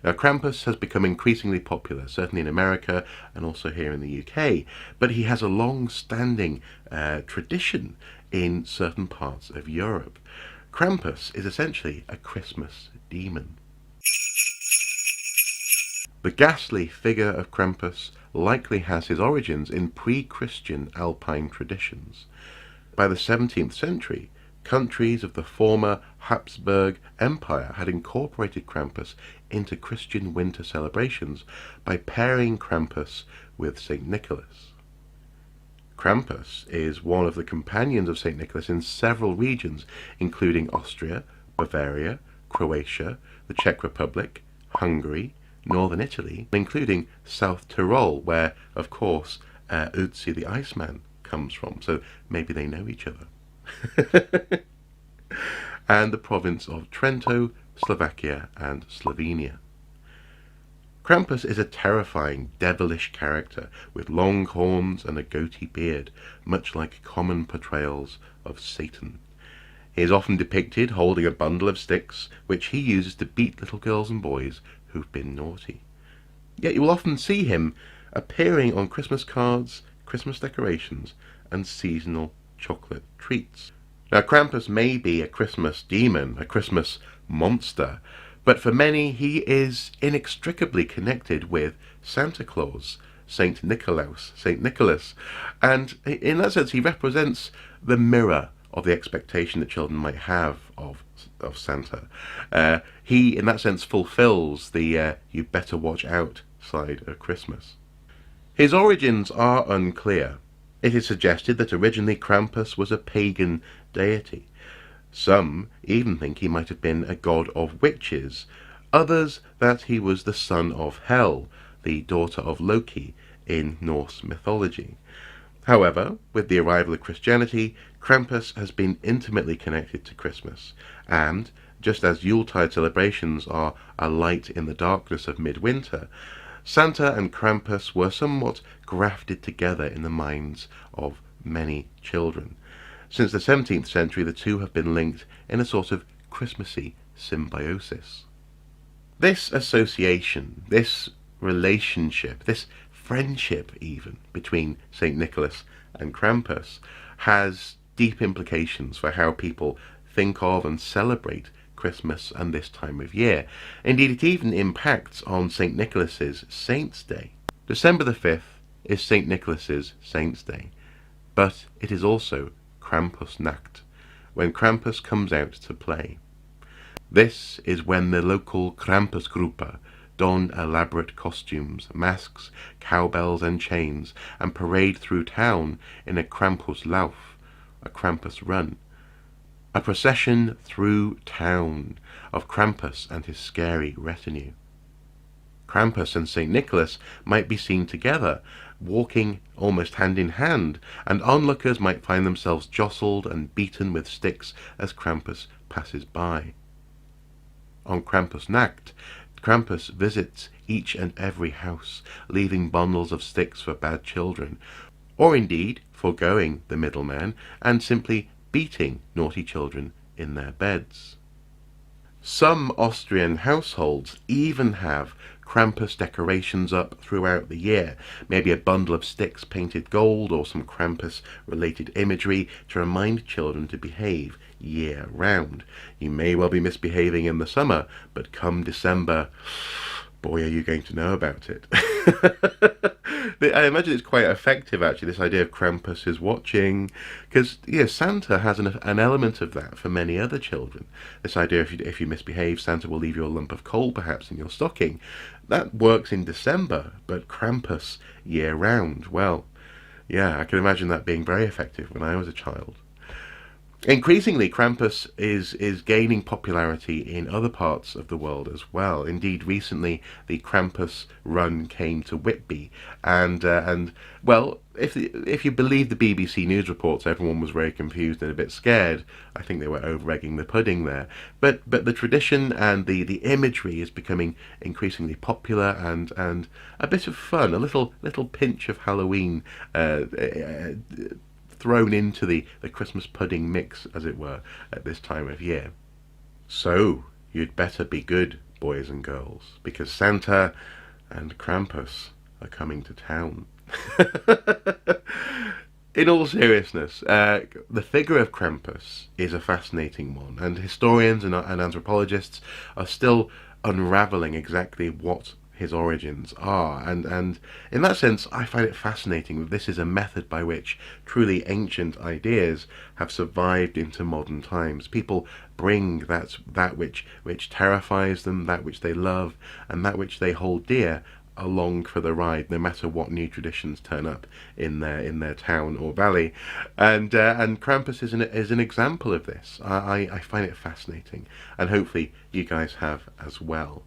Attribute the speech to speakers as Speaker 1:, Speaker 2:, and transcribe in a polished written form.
Speaker 1: Now, Krampus has become increasingly popular, certainly in America and also here in the UK, but he has a long-standing tradition in certain parts of Europe. Krampus is essentially a Christmas demon. The ghastly figure of Krampus likely has his origins in pre-Christian Alpine traditions. By the 17th century, countries of the former Habsburg Empire had incorporated Krampus into Christian winter celebrations by pairing Krampus with St. Nicholas. Krampus is one of the companions of St. Nicholas in several regions, including Austria, Bavaria, Croatia, the Czech Republic, Hungary, northern Italy, including South Tyrol, where, of course, Ötzi the Iceman comes from, so maybe they know each other. And the province of Trento, Slovakia, and Slovenia. Krampus is a terrifying, devilish character with long horns and a goatee beard, much like common portrayals of Satan. He is often depicted holding a bundle of sticks, which he uses to beat little girls and boys who've been naughty. Yet you will often see him appearing on Christmas cards, Christmas decorations, and seasonal chocolate treats. Now, Krampus may be a Christmas demon, a Christmas monster, but for many he is inextricably connected with Santa Claus, Saint Nicholas, and in that sense he represents the mirror of the expectation that children might have of Santa. He, in that sense, fulfills the you better watch out side of Christmas. His origins are unclear. It is suggested that originally Krampus was a pagan deity. Some even think he might have been a god of witches, others that he was the son of Hel, the daughter of Loki in Norse mythology. However, with the arrival of Christianity, Krampus has been intimately connected to Christmas, and just as Yuletide celebrations are a light in the darkness of midwinter, Santa and Krampus were somewhat grafted together in the minds of many children. Since the 17th century, the two have been linked in a sort of Christmassy symbiosis. This association, this relationship, this friendship even between St. Nicholas and Krampus has deep implications for how people think of and celebrate Christmas and this time of year. Indeed, it even impacts on St. Nicholas's Saint's Day. December the 5th is St. Nicholas's Saint's Day, but it is also Krampusnacht, when Krampus comes out to play. This is when the local Krampusgruppe don elaborate costumes, masks, cowbells and chains, and parade through town in a Krampuslauf, a Krampus run. A procession through town of Krampus and his scary retinue. Krampus and St. Nicholas might be seen together, walking almost hand in hand, and onlookers might find themselves jostled and beaten with sticks as Krampus passes by. On Krampusnacht, Krampus visits each and every house, leaving bundles of sticks for bad children, or indeed foregoing the middleman and simply beating naughty children in their beds. Some Austrian households even have Krampus decorations up throughout the year, maybe a bundle of sticks painted gold or some Krampus-related imagery to remind children to behave year-round. You may well be misbehaving in the summer, but come December, boy, are you going to know about it. I imagine it's quite effective, actually, this idea of Krampus is watching, because Santa has an element of that for many other children. This idea, if you misbehave, Santa will leave you a lump of coal, perhaps, in your stocking. That works in December, but Krampus year-round, well, yeah, I can imagine that being very effective when I was a child. Increasingly, Krampus is gaining popularity in other parts of the world as well. Indeed, recently the Krampus run came to Whitby, and well, if you believe the BBC news reports, everyone was very confused and a bit scared. I think they were over-egging the pudding there. But the tradition and the imagery is becoming increasingly popular and a bit of fun, a little pinch of Halloween thrown into the Christmas pudding mix, as it were, at this time of year. So, you'd better be good, boys and girls, because Santa and Krampus are coming to town. In all seriousness, the figure of Krampus is a fascinating one, and historians and anthropologists are still unravelling exactly what his origins are, and in that sense I find it fascinating that this is a method by which truly ancient ideas have survived into modern times. People bring that which terrifies them, that which they love, and that which they hold dear along for the ride, no matter what new traditions turn up in their town or valley, and Krampus is an example of this. I find it fascinating, and hopefully you guys have as well.